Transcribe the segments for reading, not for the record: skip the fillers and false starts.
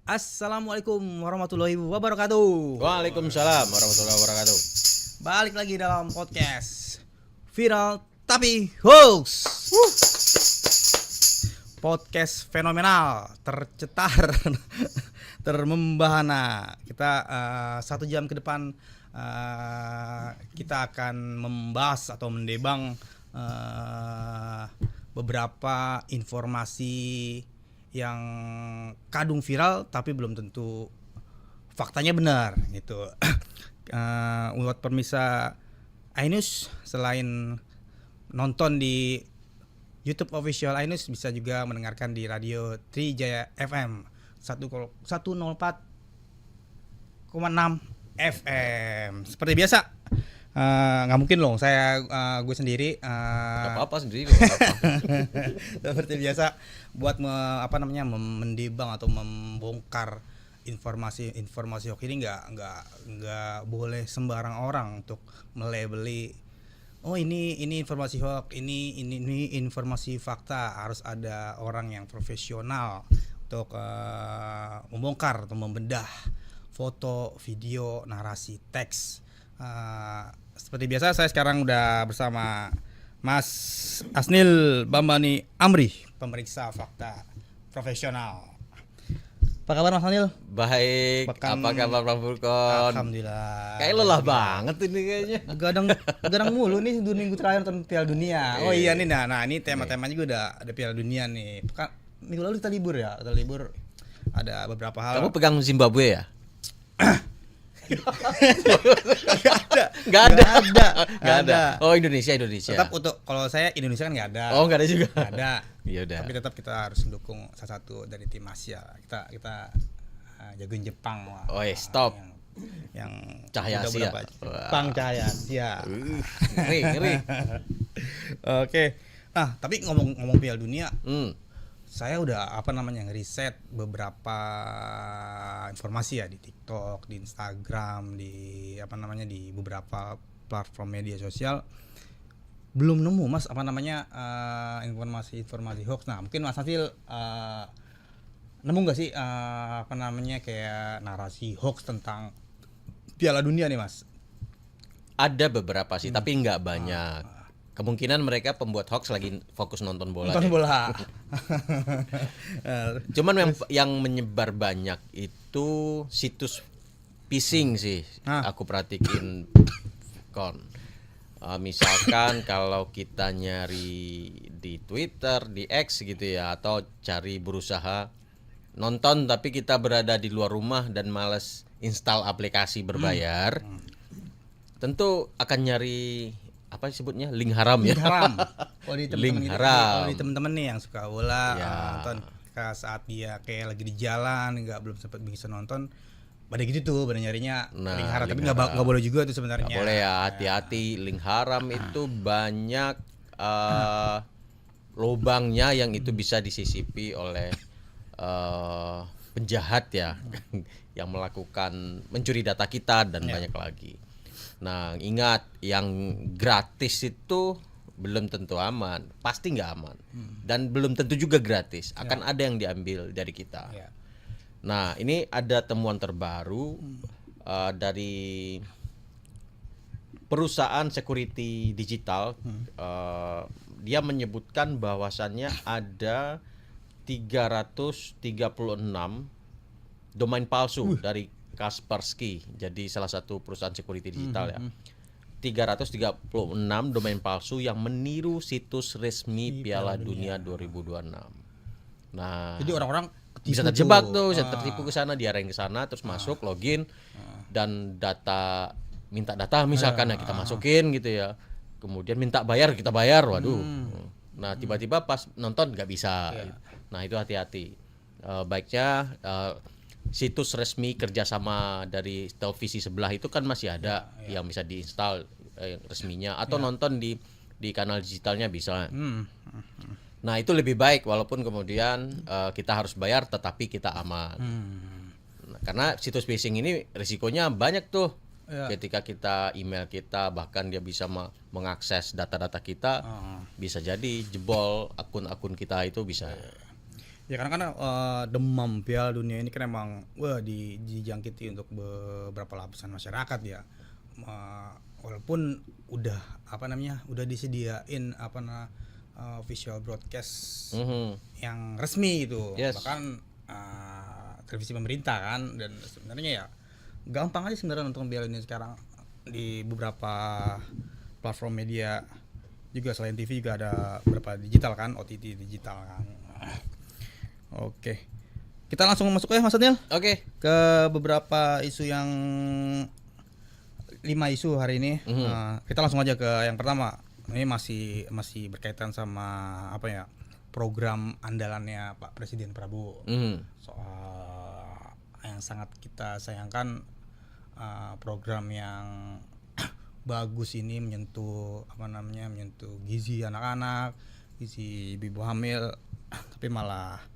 Assalamualaikum warahmatullahi wabarakatuh. Waalaikumsalam warahmatullahi wabarakatuh. Balik lagi dalam podcast Viral Tapi Hoax. Podcast fenomenal, tercetar, termembahana. Kita 1 jam ke depan kita akan membahas atau mendebang beberapa informasi yang kadung viral tapi belum tentu faktanya benar gitu. Buat pemirsa iNews, selain nonton di YouTube official iNews, bisa juga mendengarkan di radio Trijaya FM 104,6 FM. Seperti biasa, nggak mungkin loh saya gue sendiri. Gak apa-apa sendiri. Gak apa-apa. Seperti biasa buat mendebang atau membongkar informasi hoax ini nggak boleh sembarang orang untuk melabeli. Oh ini informasi hoax, ini informasi fakta. Harus ada orang yang profesional untuk membongkar atau membedah foto, video, narasi, teks. Seperti biasa saya sekarang udah bersama Mas Asnil Bambani Amri, pemeriksa fakta profesional. Apa kabar Mas Asnil? Baik. Apa kabar Bang Furkon? Alhamdulillah. Kayak lelah banget ini kayaknya. Gadang mulu nih 2 minggu terakhir nonton Piala Dunia. Oh iya nih, nah ini tema-temanya juga udah ada Piala Dunia nih. Kan minggu lalu kita libur ya, ada beberapa hal. Kamu pegang Zimbabwe ya? Nggak ada. Oh Indonesia. Tetap untuk kalau saya Indonesia kan nggak ada. Oh nggak ada juga. Nggak ada. Iya udah. Tapi tetap kita harus mendukung salah satu dari tim Asia. Kita jagoin Jepang lah. Oh stop. Yang Cahaya Asia. Jepang Cahaya Asia. Ngeri. Oke. Nah, tapi ngomong Piala Dunia, saya udah ngeriset beberapa informasi ya di TikTok, di Instagram, di beberapa platform media sosial. Belum nemu Mas informasi hoax. Nah, mungkin Mas Hasil nemu nggak sih kayak narasi hoax tentang Piala Dunia nih Mas? Ada beberapa sih, tapi nggak banyak. Kemungkinan mereka pembuat hoax lagi fokus nonton bola. Cuman yang menyebar banyak itu situs phishing sih. Aku perhatiin kon. Misalkan kalau kita nyari di Twitter, di X gitu ya, atau cari berusaha nonton tapi kita berada di luar rumah dan malas install aplikasi berbayar, tentu akan nyari apa disebutnya link haram ya. Kalau di Link haram. Kalau di teman-teman nih yang suka bola, Ya. nonton saat dia kayak lagi di jalan, belum sempat bisa nonton, pada gitu tuh, pada nyarinya link haram. Tapi nggak boleh juga tuh sebenarnya. Nggak boleh ya, hati-hati. Link haram itu banyak lubangnya yang itu bisa disisipi oleh penjahat ya, yang melakukan mencuri data kita dan banyak lagi. Nah, ingat yang gratis itu belum tentu aman, pasti nggak aman, dan belum tentu juga gratis. Akan ada yang diambil dari kita. Nah, ini ada temuan terbaru dari perusahaan security digital. Dia menyebutkan bahwasannya ada 336 domain palsu dari Kaspersky, jadi salah satu perusahaan security digital ya. 336 domain palsu yang meniru situs resmi Piala Dunia 2026. Nah, Jadi orang-orang bisa terjebak tuh, bisa tertipu ke sana, diarahin ke sana, terus masuk login dan minta data misalkan ya kita masukin gitu ya. Kemudian minta bayar, kita bayar, waduh. Nah, tiba-tiba pas nonton nggak bisa. Nah, itu hati-hati. Baiknya situs resmi kerjasama dari televisi sebelah itu kan masih ada yang bisa diinstal resminya, atau nonton di kanal digitalnya bisa. Nah, itu lebih baik walaupun kemudian kita harus bayar tetapi kita aman. Nah, karena situs phishing ini risikonya banyak tuh. Ketika kita email kita, bahkan dia bisa mengakses data-data kita, bisa jadi jebol akun-akun kita itu bisa. Ya karena kan demam Piala Dunia ini kan emang dijangkiti untuk beberapa lapisan masyarakat ya. Walaupun udah udah disediain visual broadcast yang resmi itu. Yes. Bahkan televisi pemerintah kan, dan sebenarnya ya gampang aja sebenarnya untuk Piala Dunia sekarang di beberapa platform media juga. Selain TV juga ada beberapa digital kan, OTT digital kan. Oke, kita langsung masuk ya Mas Daniel. Oke. Ke beberapa isu yang 5 isu hari ini. Kita langsung aja ke yang pertama. Ini masih berkaitan sama program andalannya Pak Presiden Prabowo. Soal yang sangat kita sayangkan, program yang bagus ini menyentuh gizi anak-anak, gizi ibu hamil, tapi malah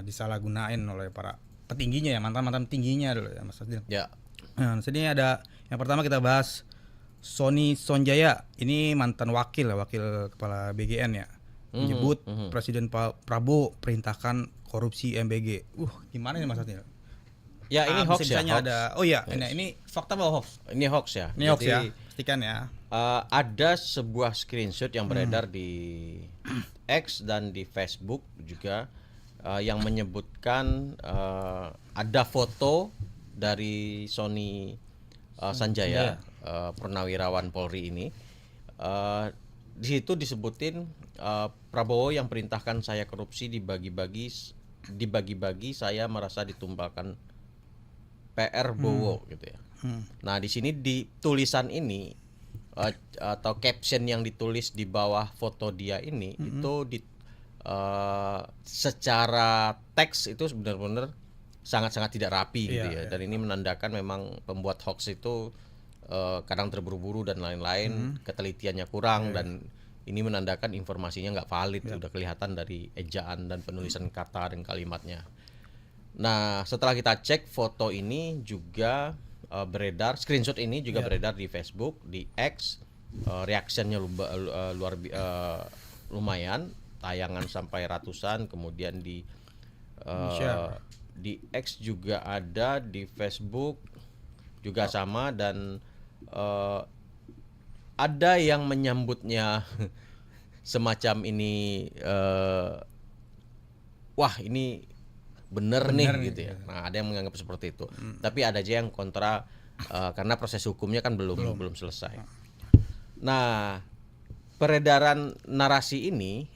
disalahgunain oleh para petingginya ya, mantan tingginya dulu ya Mas Adil. Ya. Nah, sini ada yang pertama kita bahas Sony Sonjaya. Ini mantan wakil kepala BGN ya. Menyebut Presiden Prabowo perintahkan korupsi MBG. Gimana nih Mas Adil? Ya ini hoax ya. Hoax. Ini fakta atau hoax? Ini hoax ya. Ini hoax ya. Pastikan ya. Ada sebuah screenshot yang beredar di X dan di Facebook juga, yang menyebutkan ada foto dari Sony Sanjaya, purnawirawan Polri ini. Di situ disebutin Prabowo yang perintahkan saya korupsi, dibagi-bagi saya merasa ditumbalkan PR Bowo gitu ya. Nah di sini di tulisan ini atau caption yang ditulis di bawah foto dia ini itu secara teks itu benar-benar sangat-sangat tidak rapi gitu ya. Dan ini menandakan memang pembuat hoax itu kadang terburu-buru dan lain-lain, ketelitiannya kurang, dan ini menandakan informasinya nggak valid. Udah kelihatan dari ejaan dan penulisan kata dan kalimatnya. Nah setelah kita cek, foto ini juga beredar, screenshot ini juga beredar di Facebook, di X, reactionnya lumayan, tayangan sampai ratusan, kemudian di X juga ada, di Facebook juga sama, dan ada yang menyambutnya semacam ini, wah ini bener nih gitu ya. Nah ada yang menganggap seperti itu, tapi ada aja yang kontra, karena proses hukumnya kan belum selesai. Nah peredaran narasi ini,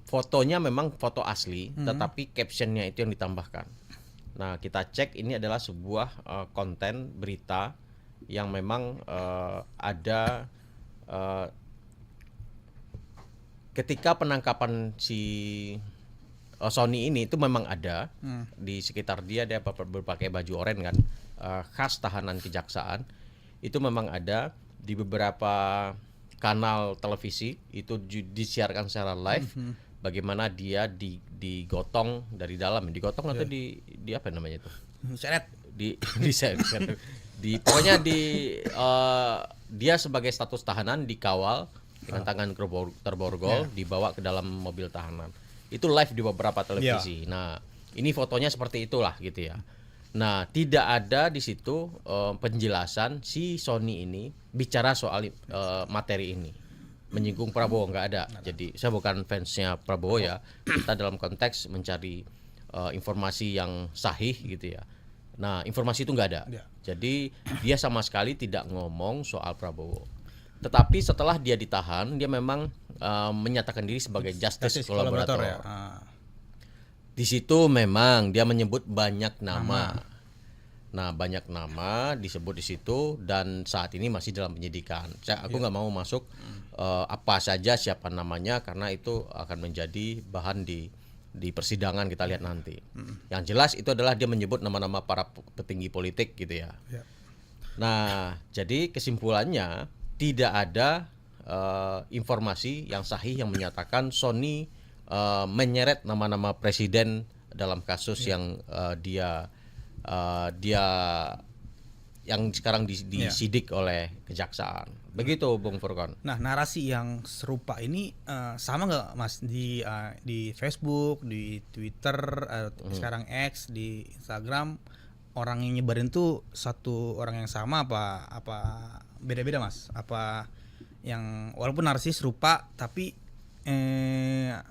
fotonya memang foto asli, tetapi captionnya itu yang ditambahkan. Nah kita cek, ini adalah sebuah konten berita yang memang ada ketika penangkapan si Sony ini itu memang ada di sekitar dia berpakai baju oranye kan, khas tahanan kejaksaan. Itu memang ada di beberapa kanal televisi, itu disiarkan secara live, bagaimana dia digotong dari dalam, digotong atau di apa namanya itu? Seret. Pokoknya dia sebagai status tahanan dikawal dengan tangan terborgol, dibawa ke dalam mobil tahanan. Itu live di beberapa televisi. Nah, ini fotonya seperti itulah gitu ya. Nah, tidak ada di situ penjelasan si Sony ini bicara soal materi ini, menyinggung Prabowo, nggak ada. Jadi saya bukan fansnya Prabowo ya. Kita dalam konteks mencari informasi yang sahih gitu ya. Nah, informasi itu nggak ada. Jadi dia sama sekali tidak ngomong soal Prabowo. Tetapi setelah dia ditahan, dia memang menyatakan diri sebagai justice collaborator. Ya. Di situ memang dia menyebut banyak nama. Nah, banyak nama disebut di situ, dan saat ini masih dalam penyidikan. Aku nggak mau masuk apa saja, siapa namanya, karena itu akan menjadi bahan di persidangan, kita lihat nanti. Yang jelas itu adalah dia menyebut nama-nama para petinggi politik gitu ya. Nah, jadi kesimpulannya tidak ada informasi yang sahih yang menyatakan Sony menyeret nama-nama presiden dalam kasus yang dia yang sekarang disidik oleh kejaksaan. Begitu Bung Furqan. Nah, narasi yang serupa ini sama nggak Mas di Facebook, di Twitter, sekarang X, di Instagram, orang yang nyebarin tuh satu orang yang sama apa beda-beda Mas? Apa yang walaupun narasi serupa tapi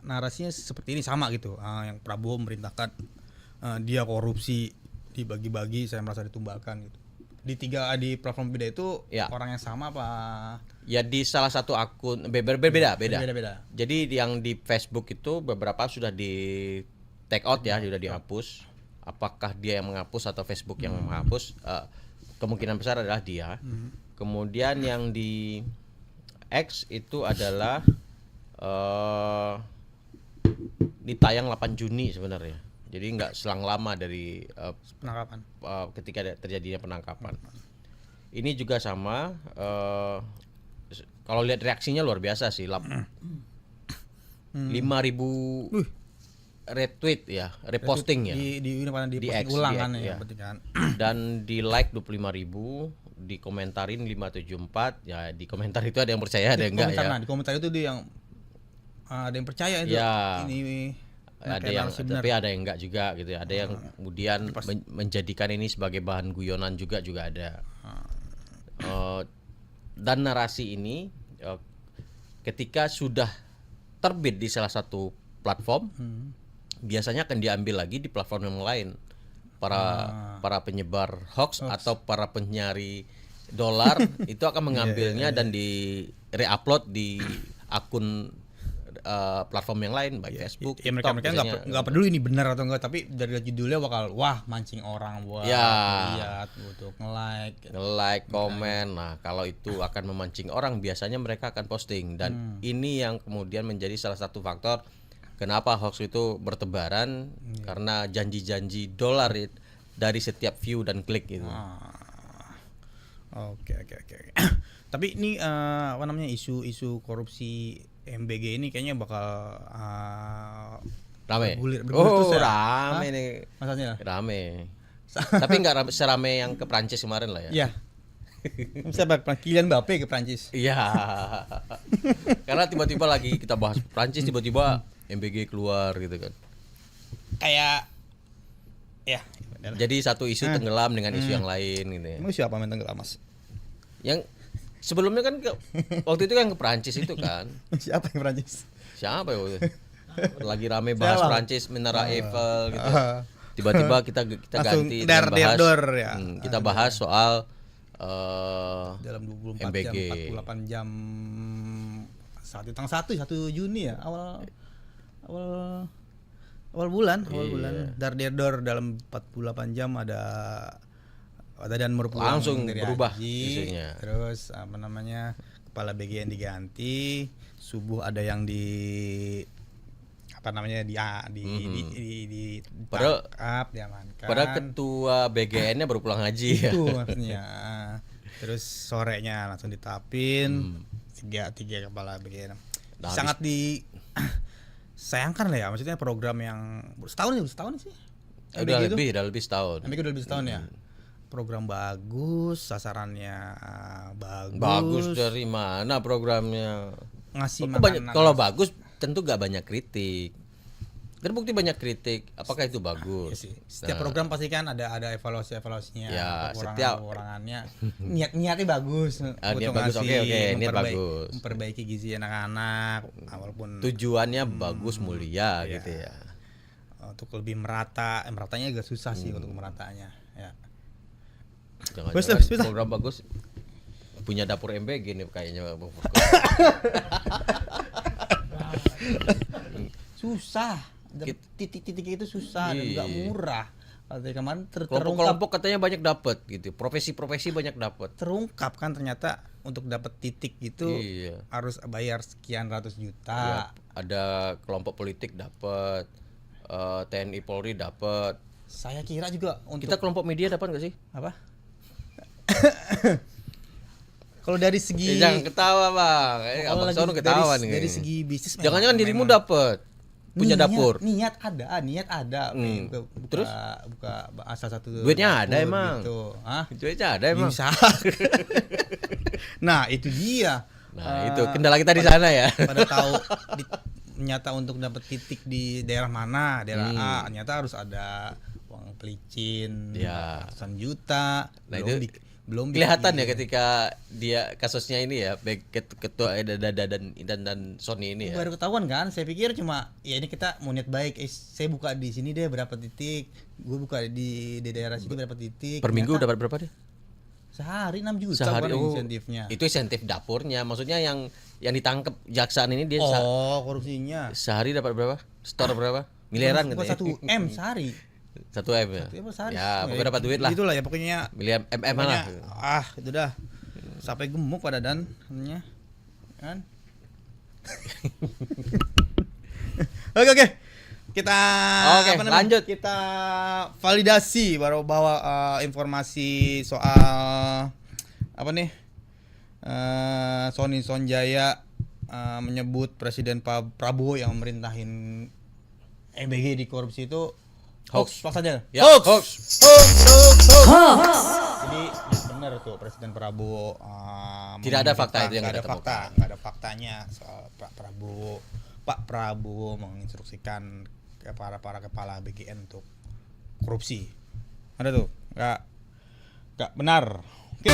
narasinya seperti ini sama gitu. Yang Prabowo memerintahkan dia korupsi, dibagi-bagi, saya merasa ditumbalkan gitu. Di platform beda itu orang yang sama apa? Ya di salah satu akun beda. Beda. Jadi yang di Facebook itu beberapa sudah di take out ya, sudah dihapus. Apakah dia yang menghapus atau Facebook yang menghapus? Kemungkinan besar adalah dia. Kemudian yang di X itu adalah ditayang 8 Juni sebenarnya. Jadi nggak selang lama dari Penangkapan. Ketika terjadinya penangkapan. Ini juga sama. Kalau lihat reaksinya luar biasa sih. 5.000 retweet ya, reposting ya. Di X, ulang kan ya. kan. Dan di like 25.000, dikomentarin 574. Ya di komentar itu ada yang percaya, ada yang enggak ya. Nah, di komentar itu dia yang ada yang percaya itu. Ya. Ini Ada yang tapi ada yang enggak juga gitu ya. Ada yang kemudian menjadikan ini sebagai bahan guyonan juga ada. Dan narasi ini ketika sudah terbit di salah satu platform, biasanya akan diambil lagi di platform yang lain. Para penyebar hoax atau para penyari dolar itu akan mengambilnya dan di re-upload di akun platform yang lain, baik Facebook, TikTok. Mereka nggak peduli ini benar atau enggak, tapi dari judulnya bakal mancing orang buat lihat, untuk nge-like, komen. Nah, kalau itu akan memancing orang, biasanya mereka akan posting, dan ini yang kemudian menjadi salah satu faktor kenapa hoax itu bertebaran, karena janji-janji dolar dari setiap view dan klik itu. Oke. Tapi ini isu korupsi MBG ini kayaknya bakal rame. Bergulir Rame nih. Masanya rame. Tapi nggak serame yang ke Prancis kemarin lah ya. Iya. Misalnya Kylian Mbappe ke Prancis. Iya. Karena tiba-tiba lagi kita bahas Prancis, tiba-tiba MBG keluar gitu kan. Kayak jadi satu isu tenggelam dengan isu yang lain gitu ya. Isu apa yang tenggelam, Mas? Yang sebelumnya kan waktu itu kan ke Prancis itu kan. Siapa yang Prancis? Siapa ya waktu itu? Lagi rame bahas Prancis, Menara Eiffel gitu. Tiba-tiba kita ganti dan bahas kita bahas soal dalam 24 MBG. jam, 48 jam tanggal 1 Juni ya, awal bulan. Dar dalam 48 jam ada dan merupakan langsung dari berubah Haji, isunya. Terus kepala BGN diganti, subuh ada yang diamankan. Padahal ketua BGN-nya baru pulang haji itu ya. maksudnya. Terus sorenya langsung ditapin tiga kepala BGN. Sangat disayangkan lah ya, maksudnya program yang setahun sih. Udah lebih setahun. MBG udah lebih setahun ya. Program bagus, sasarannya bagus. Bagus dari mana programnya? Ngasih kalau bagus tentu gak banyak kritik. Terbukti banyak kritik. Apakah itu bagus? Iya sih. Setiap program pasti kan ada evaluasinya, ya, kekurangannya. Niatnya bagus. Niat bagus, oke, niat bagus. Memperbaiki gizi anak-anak, walaupun tujuannya bagus, mulia gitu ya. Untuk lebih meratanya agak susah sih untuk meratanya. Ya. Jangan-jangan program bagus punya dapur MBG nih kayaknya Bang Furqan. Susah. Titik-titik itu susah dan nggak murah. Kemarin kelompok katanya banyak dapat gitu. Profesi-profesi banyak dapat. Terungkap kan ternyata untuk dapat titik gitu harus bayar sekian ratus juta. Ya, ada kelompok politik dapat, TNI Polri dapat. Saya kira juga untuk kita kelompok media dapat nggak sih? Apa? Kalau dari segi jangan ketawa bang, abang Sono ketawa nih. Dari segi bisnis, jangan-jangan dirimu dapat punya dapur. Niat ada. Terus buka asal satu. Duitnya ada emang. Gitu. Duitnya ada emang. Bisa. Nah, itu dia. Nah, itu kendala kita di sana ya. Pada tahu nyata untuk dapat titik di daerah mana, daerah A, nyata harus ada uang pelicin Ya. ratusan juta. Nah, belum itu belum kelihatan ya bikin. ketika dia kasusnya ini ya, baik ketua dan Sony ini ya. Baru ketahuan kan, saya pikir cuma ya ini kita mau niat baik, saya buka di sini deh berapa titik, gue buka di daerah sini berapa titik. Per minggu Ternyata dapat berapa dia? sehari 6 juta Sehari, kan oh, insentifnya. Itu insentif dapurnya, maksudnya yang ditangkap jaksaan ini dia Korupsinya. sehari dapat berapa? Store berapa? Miliaran Bukan gitu ya. 1 M sehari. 1 M ya. 1 M sehari. Ya, pokoknya dapat duit lah. Itulah ya pokoknya. Miliar MM lah. Itu dah. Sampai gemuk pada dannya. Kan? Oke. Kita lanjut. Kita validasi baru bawa informasi soal apa nih? Sony Sonjaya menyebut Presiden Prabowo yang memerintahin EBG di korupsi itu hoax saja. Ya, Hoax. Jadi benar tuh Presiden Prabowo Tidak ada fakta itu yang nggak kita ada fakta, temukan. nggak ada faktanya soal Pak Prabowo menginstruksikan ke para kepala BGN untuk korupsi. Ada tuh, nggak benar. Oke.